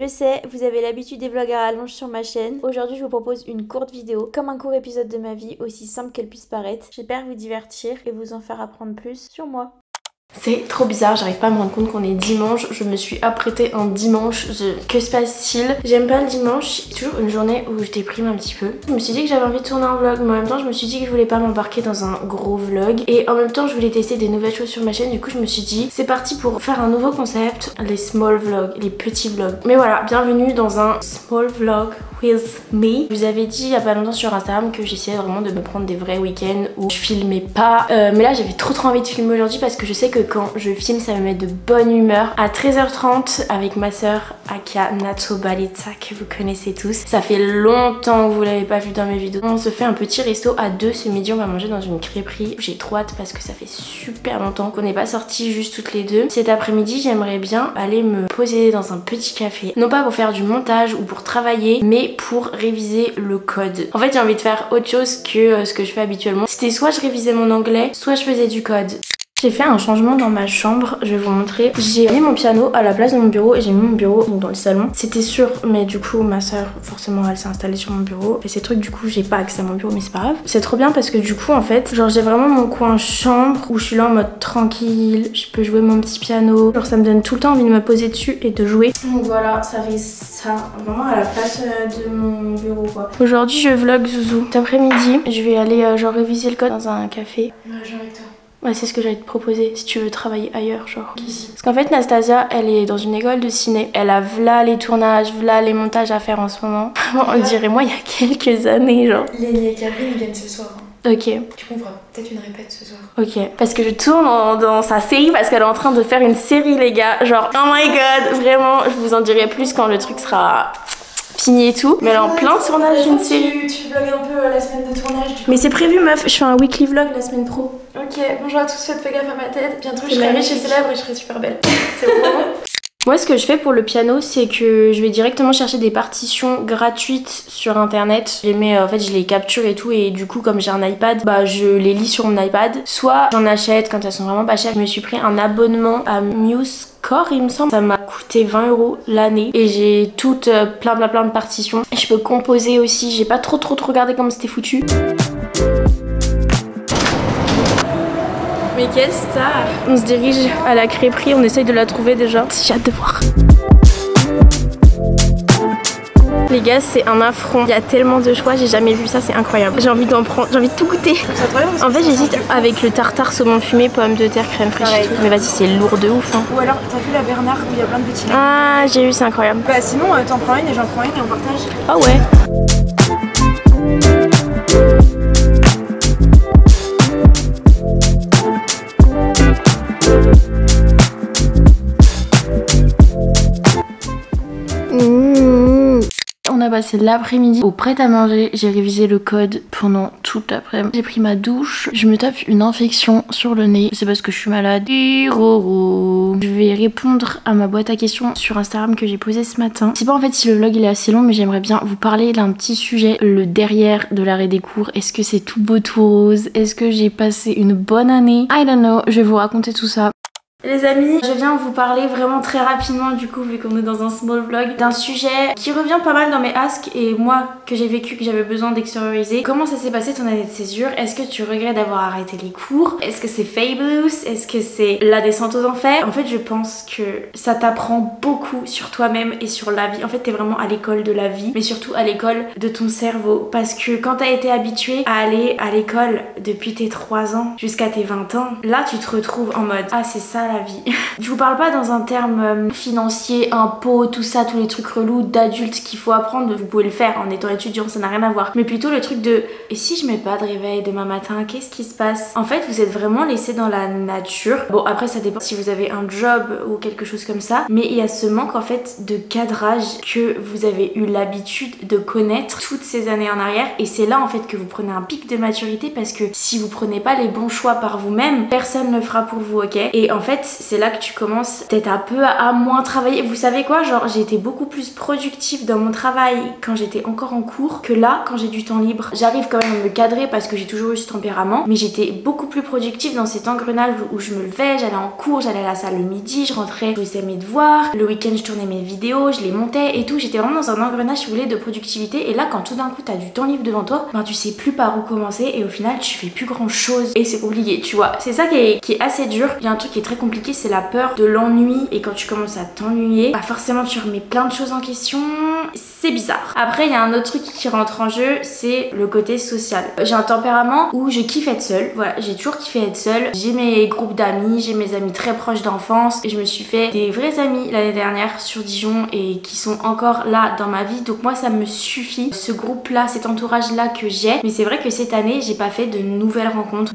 sais, vous avez l'habitude des vlogs à rallonge sur ma chaîne. Aujourd'hui, je vous propose une courte vidéo, comme un court épisode de ma vie, aussi simple qu'elle puisse paraître. J'espère vous divertir et vous en faire apprendre plus sur moi. C'est trop bizarre, j'arrive pas à me rendre compte qu'on est dimanche. Je me suis apprêtée un dimanche. Que se passe-t-il? J'aime pas le dimanche. C'est toujours une journée où je déprime un petit peu. Je me suis dit que j'avais envie de tourner un vlog, mais en même temps je me suis dit que je voulais pas m'embarquer dans un gros vlog. Et en même temps je voulais tester des nouvelles choses sur ma chaîne. Du coup je me suis dit c'est parti pour faire un nouveau concept, les small vlogs, les petits vlogs. Mais voilà, bienvenue dans un small vlog with me. Je vous avais dit il y a pas longtemps sur Instagram que j'essayais vraiment de me prendre des vrais week-ends où je filmais pas. Mais là j'avais trop envie de filmer aujourd'hui parce que je sais que quand je filme ça me met de bonne humeur. À 13h30 avec ma soeur Aka Nato Balita que vous connaissez tous. Ça fait longtemps que vous l'avez pas vu dans mes vidéos. On se fait un petit resto à deux ce midi, on va manger dans une crêperie. J'ai trop hâte parce que ça fait super longtemps qu'on n'est pas sortis juste toutes les deux. Cet après-midi j'aimerais bien aller me poser dans un petit café. Non pas pour faire du montage ou pour travailler, mais pour réviser le code. En fait j'ai envie de faire autre chose que ce que je fais habituellement. C'était soit je révisais mon anglais, soit je faisais du code. J'ai fait un changement dans ma chambre, je vais vous montrer. J'ai mis mon piano à la place de mon bureau et j'ai mis mon bureau dans le salon. C'était sûr, mais du coup ma soeur forcément elle s'est installée sur mon bureau. Et ces trucs du coup j'ai pas accès à mon bureau mais c'est pas grave. C'est trop bien parce que du coup en fait genre j'ai vraiment mon coin chambre où je suis là en mode tranquille. Je peux jouer mon petit piano. Genre ça me donne tout le temps envie de me poser dessus et de jouer. Donc voilà, ça fait ça vraiment à la place de mon bureau quoi. Aujourd'hui je vlog Zouzou. Cet après-midi je vais aller genre réviser le code dans un café. J'ai avec toi. Ouais, c'est ce que j'allais te proposer si tu veux travailler ailleurs, genre qu'ici. Parce qu'en fait, Nastasia, elle est dans une école de ciné. Elle a v'là les tournages, v'là les montages à faire en ce moment. On dirait moi il y a quelques années, genre. Lenny et Karine viennent ce soir. Ok. Du coup, on fera peut-être une répète ce soir. Ok. Parce que je tourne dans sa série parce qu'elle est en train de faire une série, les gars. Genre, oh my god, vraiment, je vous en dirai plus quand le truc sera fini et tout. Mais elle est en plein tournage d'une série. Tu vlogues un peu la semaine de tournage du coup. Mais c'est prévu, meuf. Je fais un weekly vlog la semaine pro. Ok, bonjour à tous, faites gaffe à ma tête. Bientôt je serai riche et célèbre et je serai super belle. C'est bon. Moi ce que je fais pour le piano c'est que je vais directement chercher des partitions gratuites sur internet. Je les mets, en fait je les capture et tout et du coup comme j'ai un iPad, bah je les lis sur mon iPad. Soit j'en achète quand elles sont vraiment pas chères. Je me suis pris un abonnement à MuseScore il me semble. Ça m'a coûté 20 € l'année et j'ai toutes plein de partitions. Je peux composer aussi, j'ai pas trop regardé comment c'était foutu. Mais quelle star! On se dirige à la crêperie, on essaye de la trouver déjà. J'ai hâte de voir. Les gars, c'est un affront. Il y a tellement de choix, j'ai jamais vu ça, c'est incroyable. J'ai envie d'en prendre, j'ai envie de tout goûter. En fait, j'hésite avec le tartare saumon fumé, pommes de terre, crème fraîche et tout. Mais vas-y, c'est lourd de ouf. Hein. Ou alors, t'as vu la Bernard où il y a plein de petits lacs? Ah, j'ai eu, c'est incroyable. Bah sinon, t'en prends une et j'en prends une et on partage. Ah ouais. On a passé l'après-midi au prêt-à-manger. J'ai révisé le code pendant toute l'après-midi. J'ai pris ma douche. Je me tape une infection sur le nez. C'est parce que je suis malade. Je vais répondre à ma boîte à questions sur Instagram que j'ai posée ce matin. Je sais pas en fait si le vlog il est assez long, mais j'aimerais bien vous parler d'un petit sujet. Le derrière de l'arrêt des cours. Est-ce que c'est tout beau tout rose? Est-ce que j'ai passé une bonne année? I don't know. Je vais vous raconter tout ça. Les amis, je viens vous parler vraiment très rapidement du coup vu qu'on est dans un small vlog d'un sujet qui revient pas mal dans mes asks et moi que j'ai vécu, que j'avais besoin d'extérioriser. Comment ça s'est passé ton année de césure? Est-ce que tu regrettes d'avoir arrêté les cours? Est-ce que c'est fabulous? Est-ce que c'est la descente aux enfers? En fait je pense que ça t'apprend beaucoup sur toi-même et sur la vie. En fait t'es vraiment à l'école de la vie mais surtout à l'école de ton cerveau parce que quand t'as été habitué à aller à l'école depuis tes 3 ans jusqu'à tes 20 ans, là tu te retrouves en mode ah c'est ça la vie. Je vous parle pas dans un terme financier, impôts, tout ça, tous les trucs relous d'adultes qu'il faut apprendre. Vous pouvez le faire en étant étudiant, ça n'a rien à voir. Mais plutôt le truc de et si je mets pas de réveil demain matin, qu'est-ce qui se passe? En fait vous êtes vraiment laissé dans la nature. Bon après ça dépend si vous avez un job ou quelque chose comme ça. Mais il y a ce manque en fait de cadrage que vous avez eu l'habitude de connaître toutes ces années en arrière. Et c'est là en fait que vous prenez un pic de maturité parce que si vous prenez pas les bons choix par vous-même, personne ne le fera pour vous, ok? Et en fait fait c'est là que tu commences peut-être un peu à moins travailler. Vous savez quoi, genre j'ai été beaucoup plus productive dans mon travail quand j'étais encore en cours que là quand j'ai du temps libre. J'arrive quand même à me cadrer parce que j'ai toujours eu ce tempérament, mais j'étais beaucoup plus productive dans cet engrenage où je me levais, j'allais en cours, j'allais à la salle le midi, je rentrais, je faisais mes devoirs, le week-end je tournais mes vidéos, je les montais et tout. J'étais vraiment dans un engrenage, si vous voulez, de productivité. Et là quand tout d'un coup t'as du temps libre devant toi, ben tu sais plus par où commencer et au final tu fais plus grand chose et c'est compliqué, tu vois. C'est ça qui est assez dur. Il y a un truc qui est très compliqué, c'est la peur de l'ennui, et quand tu commences à t'ennuyer, bah forcément tu remets plein de choses en question, c'est bizarre. Après il y a un autre truc qui rentre en jeu, c'est le côté social. J'ai un tempérament où je kiffe être seule, voilà, j'ai toujours kiffé être seule. J'ai mes groupes d'amis, j'ai mes amis très proches d'enfance et je me suis fait des vrais amis l'année dernière sur Dijon et qui sont encore là dans ma vie, donc moi ça me suffit, ce groupe là, cet entourage là que j'ai. Mais c'est vrai que cette année j'ai pas fait de nouvelles rencontres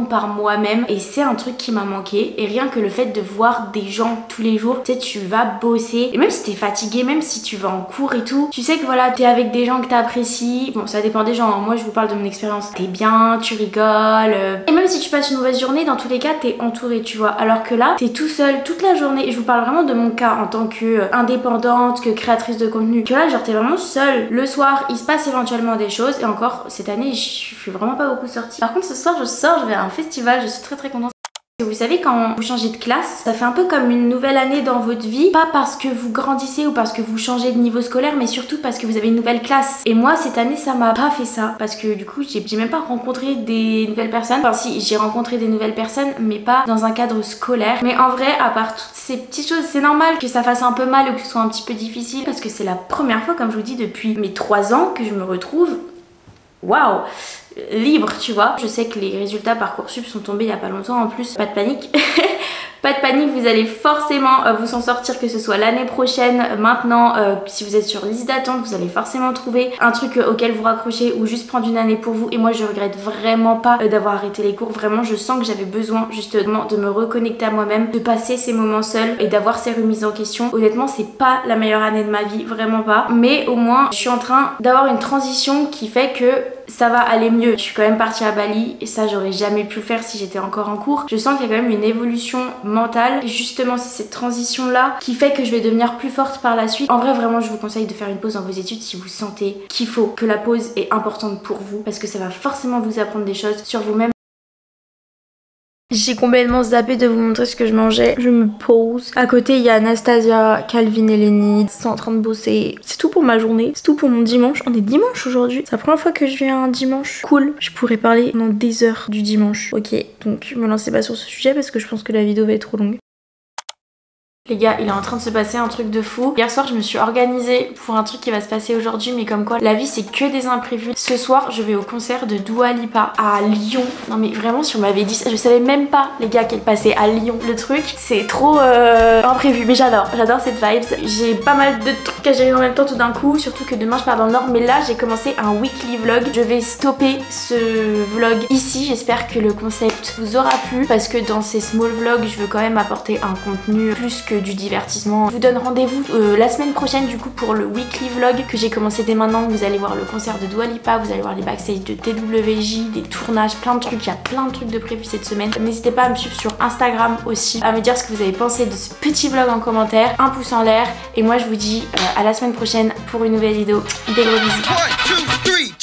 par moi-même et c'est un truc qui m'a manqué. Et rien que le fait de voir des gens tous les jours, tu sais, tu vas bosser et même si t'es fatigué, même si tu vas en cours et tout, tu sais que voilà, t'es avec des gens que t'apprécies. Bon, ça dépend des gens, hein. Moi je vous parle de mon expérience. T'es bien, tu rigoles, et même si tu passes une mauvaise journée, dans tous les cas t'es entouré, tu vois. Alors que là t'es tout seul toute la journée, et je vous parle vraiment de mon cas en tant que indépendante, que créatrice de contenu, que là genre t'es vraiment seule. Le soir il se passe éventuellement des choses, et encore cette année je suis vraiment pas beaucoup sortie. Par contre ce soir je sors, je vais à un festival, je suis très contente. Vous savez, quand vous changez de classe, ça fait un peu comme une nouvelle année dans votre vie. Pas parce que vous grandissez ou parce que vous changez de niveau scolaire, mais surtout parce que vous avez une nouvelle classe. Et moi cette année ça m'a pas fait ça, parce que du coup j'ai même pas rencontré des nouvelles personnes. Enfin si, j'ai rencontré des nouvelles personnes, mais pas dans un cadre scolaire. Mais en vrai, à part toutes ces petites choses, c'est normal que ça fasse un peu mal ou que ce soit un petit peu difficile, parce que c'est la première fois, comme je vous dis, depuis mes 3 ans que je me retrouve, waouh, libre, tu vois. Je sais que les résultats Parcoursup sont tombés il y a pas longtemps, en plus, pas de panique. Pas de panique, vous allez forcément vous en sortir, que ce soit l'année prochaine, maintenant, si vous êtes sur liste d'attente, vous allez forcément trouver un truc auquel vous raccrochez ou juste prendre une année pour vous. Et moi je regrette vraiment pas d'avoir arrêté les cours, vraiment je sens que j'avais besoin justement de me reconnecter à moi-même, de passer ces moments seuls et d'avoir ces remises en question. Honnêtement c'est pas la meilleure année de ma vie, vraiment pas, mais au moins je suis en train d'avoir une transition qui fait que ça va aller mieux. Je suis quand même partie à Bali et ça j'aurais jamais pu le faire si j'étais encore en cours. Je sens qu'il y a quand même une évolution mentale et justement c'est cette transition là qui fait que je vais devenir plus forte par la suite. En vrai vraiment je vous conseille de faire une pause dans vos études si vous sentez qu'il faut, que la pause est importante pour vous, parce que ça va forcément vous apprendre des choses sur vous-même. J'ai complètement zappé de vous montrer ce que je mangeais. Je me pose. À côté, il y a Anastasia, Calvin et Lenny. Ils sont en train de bosser. C'est tout pour ma journée. C'est tout pour mon dimanche. On est dimanche aujourd'hui. C'est la première fois que je viens un dimanche. Cool. Je pourrais parler pendant des heures du dimanche. Ok, donc me lancez pas sur ce sujet parce que je pense que la vidéo va être trop longue. Les gars, il est en train de se passer un truc de fou. Hier soir, je me suis organisée pour un truc qui va se passer aujourd'hui, mais comme quoi, la vie, c'est que des imprévus. Ce soir, je vais au concert de Dua Lipa à Lyon. Non mais vraiment, si on m'avait dit ça, je savais même pas, les gars, qu'elle passait à Lyon. Le truc, c'est trop imprévu, mais j'adore cette vibes. J'ai pas mal de trucs à gérer en même temps tout d'un coup, surtout que demain, je pars dans le Nord, mais là, j'ai commencé un weekly vlog. Je vais stopper ce vlog ici. J'espère que le concept vous aura plu, parce que dans ces small vlogs, je veux quand même apporter un contenu plus que du divertissement. Je vous donne rendez-vous la semaine prochaine du coup pour le weekly vlog que j'ai commencé dès maintenant. Vous allez voir le concert de Dua Lipa, vous allez voir les backstage de TWJ, des tournages, plein de trucs. Il y a plein de trucs de prévus cette semaine. N'hésitez pas à me suivre sur Instagram aussi, à me dire ce que vous avez pensé de ce petit vlog en commentaire. Un pouce en l'air et moi je vous dis à la semaine prochaine pour une nouvelle vidéo. Des gros bisous.